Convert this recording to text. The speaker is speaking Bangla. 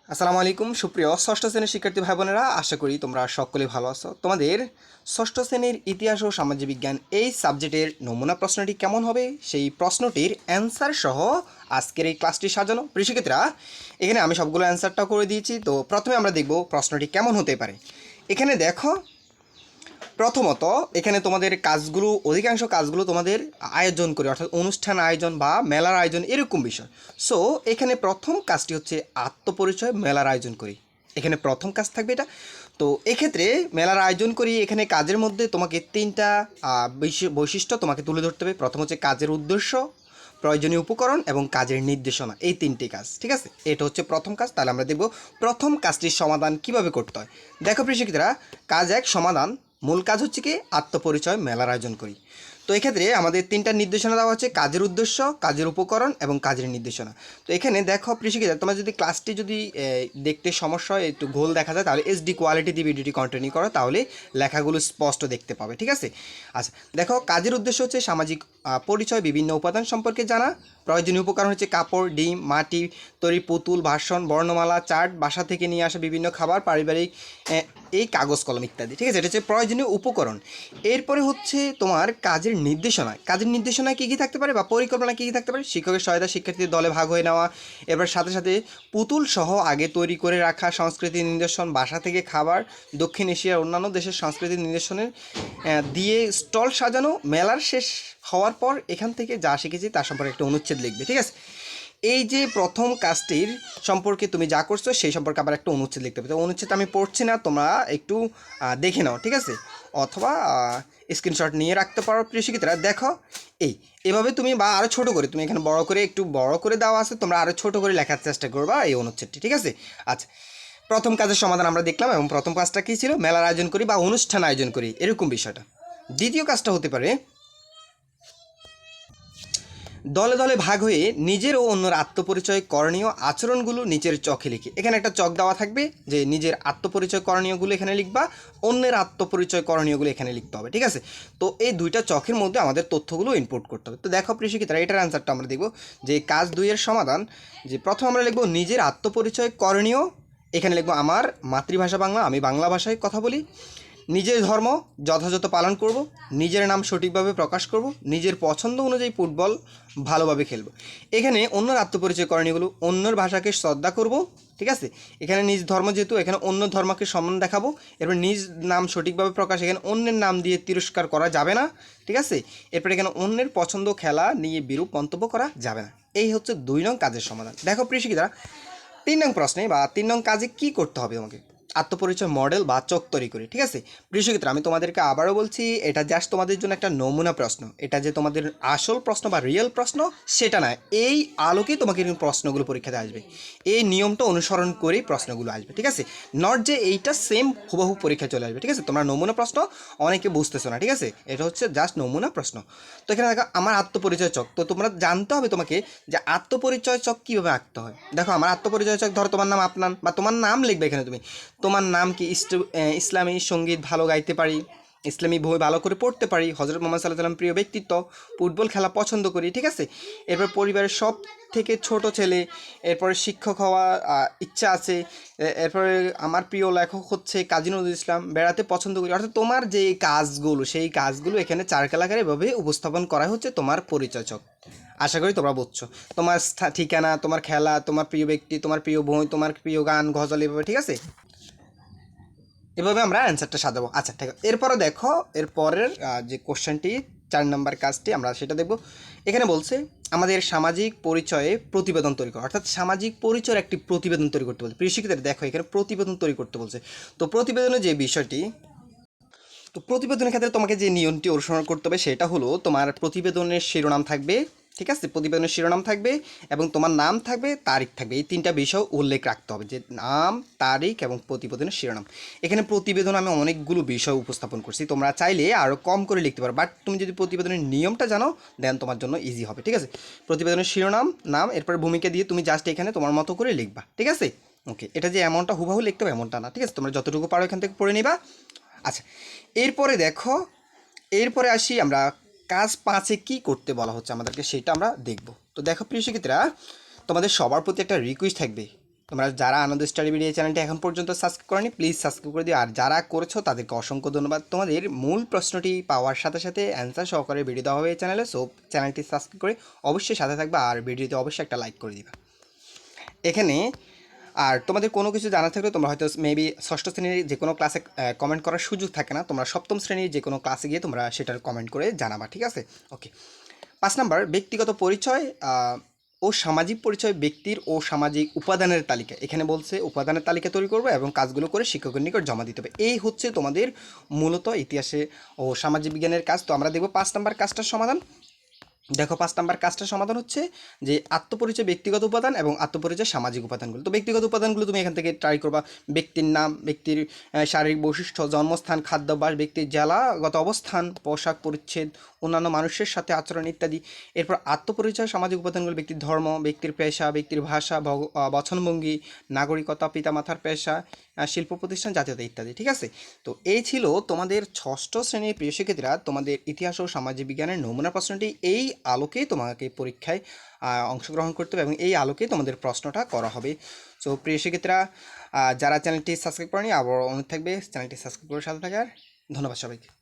আসসালামু আলাইকুম সুপ্রিয় ষষ্ঠ শ্রেণীর শিক্ষার্থী ভাই বোনেরা, আশা করি তোমরা সকলে ভালো আছো। তোমাদের ষষ্ঠ শ্রেণীর ইতিহাস ও সামাজিক বিজ্ঞান এই সাবজেক্টের নমুনা প্রশ্নটি কেমন হবে সেই প্রশ্নটির অ্যান্সার সহ আজকের এই ক্লাসটি সাজানো। প্রিয় শিক্ষার্থীরা, এখানে আমি সবগুলো অ্যান্সারটাও করে দিয়েছি। তো প্রথমে আমরা দেখব প্রশ্নটি কেমন হতে পারে। এখানে দেখো, প্রথমত এখানে তোমাদের কাজগুলো, অধিকাংশ কাজগুলো তোমাদের আয়োজন করে, অর্থাৎ অনুষ্ঠান আয়োজন বা মেলার আয়োজন এরকম বিষয়। সো এখানে প্রথম কাজটি হচ্ছে আত্মপরিচয়, মেলার আয়োজন করি। এখানে প্রথম কাজ থাকবে এটা। তো এক্ষেত্রে মেলার আয়োজন করি, এখানে কাজের মধ্যে তোমাকে তিনটা বৈশিষ্ট্য তোমাকে তুলে ধরতে হবে। প্রথম হচ্ছে কাজের উদ্দেশ্য, প্রয়োজনীয় উপকরণ এবং কাজের নির্দেশনা, এই তিনটি কাজ। ঠিক আছে, এটা হচ্ছে প্রথম কাজ। তাহলে আমরা দেখব প্রথম কাজটির সমাধান কিভাবে করতে হয়। দেখো প্রিয় শিক্ষার্থীরা, কাজ এক সমাধান। মূল কাজ হচ্ছে কি, আত্মপরিচয়, মেলার আয়োজন করি। তো এক্ষেত্রে আমাদের তিনটা নির্দেশনা দেওয়া হচ্ছে: কাজের উদ্দেশ্য, কাজের উপকরণ এবং কাজের নির্দেশনা। তো এখানে দেখো প্রিয় শিক্ষার্থীরা, তোমার যদি ক্লাসটি যদি দেখতে সমস্যা হয়, একটু গোল দেখা যায়, তাহলে এইচডি কোয়ালিটি দিয়ে ভিডিওটি কন্টিনিউ করো, তাহলে লেখাগুলো স্পষ্ট দেখতে পাবে। ঠিক আছে। আচ্ছা দেখো, কাজের উদ্দেশ্য হচ্ছে সামাজিক পরিচয়, বিভিন্ন উপাদান সম্পর্কে জানা। প্রয়োজনীয় উপকরণ হচ্ছে কাপড়, ডিম, মাটি তৈরি পুতুল, ভাষণ, বর্ণমালা, চার্ট, বাসা থেকে নিয়ে আসা বিভিন্ন খাবার, পারিবারিক এই কাগজ কলম ইত্যাদি। ঠিক আছে, এটা হচ্ছে প্রয়োজনীয় উপকরণ। এরপরে হচ্ছে তোমার কাজের নির্দেশনা। কাজের নির্দেশনায় কী কী থাকতে পারে বা পরিকল্পনা কী কী থাকতে পারে: শিক্ষকের সহায়তা, শিক্ষার্থীদের দলে ভাগ হয়ে নেওয়া, এবার সাথে সাথে পুতুল সহ আগে তৈরি করে রাখা, সংস্কৃতির নিদর্শন, বাসা থেকে খাবার, দক্ষিণ এশিয়ার অন্যান্য দেশের সংস্কৃতির নিদর্শনের দিয়ে স্টল সাজানো। মেলার শেষ হওয়ার পর এখান থেকে যা শিখেছি তার সম্পর্কে একটা অনুচ্ছেদ লিখবে। ঠিক আছে, এই যে প্রথম কাজটির সম্পর্কে তুমি যা করছো সেই সম্পর্কে আবার একটা অনুচ্ছেদ লিখতে হবে। তো অনুচ্ছেদ আমি পড়ছি না, তোমরা একটু দেখে নাও। ঠিক আছে, অথবা স্ক্রিনশট নিয়ে রাখতে পারো। প্রিয় শিক্ষিতরা দেখো, এভাবে তুমি বা আরও ছোটো করে, তুমি এখানে বড় করে, একটু বড় করে দেওয়া আছে, তোমরা আরও ছোটো করে লেখার চেষ্টা করবা এই অনুচ্ছেদটি। ঠিক আছে। আচ্ছা, প্রথম কাজের সমাধান আমরা দেখলাম, এবং প্রথম কাজটা কী ছিল? মেলার আয়োজন করি বা অনুষ্ঠান আয়োজন করি, এরকম বিষয়টা। দ্বিতীয় কাজটা হতে পারে দলে দলে ভাগ হয়ে নিজের ও অন্যের আত্মপরিচয়, করণীয় আচরণগুলো নিচের চকে লিখি। এখানে একটা চক দেওয়া থাকবে যে নিজের আত্মপরিচয় করণীয়গুলো এখানে লিখবা, অন্যের আত্মপরিচয় করণীয়গুলো এখানে লিখতে হবে। ঠিক আছে, তো এই দুইটা চকের মধ্যে আমাদের তথ্যগুলো ইনপুট করতে হবে। তো দেখো প্রিয় শিক্ষার্থীরা, এটার অ্যান্সারটা আমরা দেখব যে কাজ 2 এর সমাধান। যে প্রথম আমরা লিখব নিজের আত্মপরিচয় করণীয়। এখানে লিখব আমার মাতৃভাষা বাংলা, আমি বাংলা ভাষায় কথা বলি। নিজের ধর্ম যথাযথ পালন করব, নিজের নাম সঠিকভাবে প্রকাশ করব, নিজের পছন্দ অনুযায়ী ফুটবল ভালোভাবে খেলব। এখানে অন্যর আত্মপরিচয় করণীয়গুলো: অন্যর ভাষাকে শ্রদ্ধা করব। ঠিক আছে, এখানে নিজ ধর্ম, যেহেতু এখানে অন্য ধর্মকে সম্মান দেখাবো। এরপর নিজ নাম সঠিকভাবে প্রকাশ, এখানে অন্যের নাম দিয়ে তিরস্কার করা যাবে না। ঠিক আছে, এরপর এখানে অন্যের পছন্দ খেলা নিয়ে বিরূপ মন্তব্য করা যাবে না। এই হচ্ছে 2 নং কাজের সমাধান। দেখো প্রিয় শিক্ষার্থীরা, 3 নং প্রশ্নে বা 3 নং কাজে কী করতে হবে তোমাকে? আত্মপরিচয় মডেল বা চক তৈরি করি। ঠিক আছে, প্রিয় শিক্ষার্থীরা, আমি তোমাদেরকে আবারও বলছি, এটা জাস্ট তোমাদের জন্য একটা নমুনা প্রশ্ন। এটা যে তোমাদের আসল প্রশ্ন বা রিয়েল প্রশ্ন সেটা না। এই আলোকেই তোমাকে প্রশ্নগুলো পরীক্ষাতে আসবে, এই নিয়মটা অনুসরণ করেই প্রশ্নগুলো আসবে। ঠিক আছে, নট যে এইটা সেম হুবহু পরীক্ষায় চলে আসবে। ঠিক আছে, তোমরা নমুনা প্রশ্ন অনেকে বুঝতেছো না। ঠিক আছে, এটা হচ্ছে জাস্ট নমুনা প্রশ্ন। তো এখানে দেখো আমার আত্মপরিচয় চক, তো তোমরা জানতে হবে তোমাকে যে আত্মপরিচয় চক কীভাবে আঁকতে হয়। দেখো আমার আত্মপরিচয় চক, ধরো তোমার নাম আপনার, বা তোমার নাম লিখবে এখানে তুমি। তোমার নাম কি? ইসলামী সঙ্গীত ভালো গাইতে পারি, ইসলামী বই ভালো করে পড়তে পারি, হজরত মোহাম্মদ সাল্লাল্লাহু আলাইহি ওয়াসাল্লাম প্রিয় ব্যক্তিত্ব, ফুটবল খেলা পছন্দ করি। ঠিক আছে, এরপর পরিবারের সব থেকে ছোট ছেলে, এরপরে শিক্ষক হওয়া ইচ্ছা আছে, এরপরে আমার প্রিয় লেখক হচ্ছে কাজী নজরুল ইসলাম, বেড়াতে পছন্দ করি। অর্থাৎ তোমার যে কাজগুলো, সেই কাজগুলো এখানে চারকাল আকারে এভাবে উপস্থাপন করা হচ্ছে তোমার পরিচয়চক। আশা করি তোমরা বুঝছো। তোমার ঠিকানা, তোমার খেলা, তোমার প্রিয় ব্যক্তি, তোমার প্রিয় বই, তোমার প্রিয় গান, গজল, এভাবে। ঠিক আছে, এভাবে আমরা অ্যান্সারটা সাজাবো। আচ্ছা ঠিক আছে, এরপরে দেখো, এরপরের যে কোশ্চেনটি 4 নম্বর কাজটি আমরা সেটা দেখব। এখানে বলছে আমাদের সামাজিক পরিচয়ে প্রতিবেদন তৈরি করা, অর্থাৎ সামাজিক পরিচয়ের একটি প্রতিবেদন তৈরি করতে বলছে। প্রিয় শিক্ষার্থীরা দেখো, এখানে প্রতিবেদন তৈরি করতে বলছে। তো প্রতিবেদনের যে বিষয়টি, তো প্রতিবেদনের ক্ষেত্রে তোমাকে যে নিয়মটি অনুসরণ করতে হবে সেটা হলো, তোমার প্রতিবেদনের শিরোনাম থাকবে। ঠিক আছে, প্রতিবেদনের শিরোনাম থাকবে এবং তোমার নাম থাকবে, তারিখ থাকবে। এই 3টা বিষয় উল্লেখ রাখতে হবে, যে নাম, তারিখ এবং প্রতিবেদনের শিরোনাম। এখানে প্রতিবেদন আমি অনেকগুলো বিষয় উপস্থাপন করছি, তোমরা চাইলে আরও কম করে লিখতে পারো, বাট তুমি যদি প্রতিবেদনের নিয়মটা জানো দেন তোমার জন্য ইজি হবে। ঠিক আছে, প্রতিবেদনের শিরোনাম, নাম, এরপর ভূমিকা দিয়ে তুমি জাস্ট এখানে তোমার মতো করে লিখবা। ঠিক আছে, ওকে। এটা যে এমনটা হুবাহু লিখতে হবে এমনটা না। ঠিক আছে, তোমরা যতটুকু পারো এখান থেকে পড়ে নিবা। আচ্ছা, এরপরে দেখো, এরপরে আসি আমরা কাজ 5-এ কী করতে বলা হচ্ছে আমাদেরকে, সেটা আমরা দেখব। তো দেখো প্রিয় শিক্ষার্থীরা, তোমাদের সবার প্রতি একটা রিকোয়েস্ট থাকবে, তোমরা যারা আনন্দ স্টাডি ভিডিও চ্যানেলটি এখন পর্যন্ত সাবস্ক্রাইব করনি প্লিজ সাবস্ক্রাইব করে দিও, আর যারা করেছো তাদেরকে অসংখ্য ধন্যবাদ। তোমাদের মূল প্রশ্নটি পাওয়ার সাথে সাথে অ্যান্সার সহকারে ভিডিও দেওয়া হবে এই চ্যানেলে, সো চ্যানেলটি সাবস্ক্রাইব করে অবশ্যই সাথে থাকবে আর ভিডিওতে অবশ্যই একটা লাইক করে দিবা। এখানে আর তোমাদের কোনো কিছু জানা থাকলে তোমরা হয়তো মেবি ষষ্ঠ শ্রেণীর যে কোনো ক্লাসে কমেন্ট করার সুযোগ থাকে না, তোমরা সপ্তম শ্রেণীর যে কোনো ক্লাসে গিয়ে তোমরা সেটার কমেন্ট করে জানাবা, ঠিক আছে? ওকে। 5 নাম্বার, ব্যক্তিগত পরিচয় ও সামাজিক পরিচয় ব্যক্তির ও সামাজিক উপাদানের তালিকা। এখানে বলছে উপাদানের তালিকা তৈরি করবে এবং কাজগুলো করে শিক্ষকের নিকট জমা দিতে হবে। এই হচ্ছে তোমাদের মূলত ইতিহাসে ও সামাজিক বিজ্ঞানের কাজ। তো আমরা দেখব 5 নাম্বার কাজটার সমাধান। দেখো 5 নাম্বার কাজটার সমাধান হচ্ছে যে আত্মপরিচয় ব্যক্তিগত উপাদান এবং আত্মপরিচয় সামাজিক উপাদানগুলো। তো ব্যক্তিগত উপাদানগুলো তুমি এখান থেকে ট্রাই করবা। ব্যক্তির নাম, ব্যক্তির শারীরিক বৈশিষ্ট্য, জন্মস্থান, খাদ্যাভ্যাস, ব্যক্তির জেলাগত অবস্থান, পোশাক পরিচ্ছদ, অন্যান্য মানুষের সাথে আচরণ ইত্যাদি। এরপর আত্মপরিচয় সামাজিক উপাদানগুলো ব্যক্তির ধর্ম, ব্যক্তির পেশা, ব্যক্তির ভাষা, বচনভঙ্গি, নাগরিকতা, পিতামাতার পেশা, শিল্প প্রতিষ্ঠান, জাতীয়তা ইত্যাদি, ঠিক আছে? তো এই ছিল তোমাদের ষষ্ঠ শ্রেণীর প্রিয় শিক্ষার্থীরা তোমাদের ইতিহাস ও সামাজিক বিজ্ঞানের নমুনা প্রশ্নটি। এই আলোকেই তোমাকে পরীক্ষায় অংশগ্রহণ করতে হবে এবং এই আলোকেই তোমাদের প্রশ্নটা করা হবে। সো প্রিয় শিক্ষার্থীরা যারা চ্যানেলটি সাবস্ক্রাইব করেনি আবার অনুরোধ থাকবে চ্যানেলটি সাবস্ক্রাইব করে সাথে থাকার। ধন্যবাদ সবাইকে।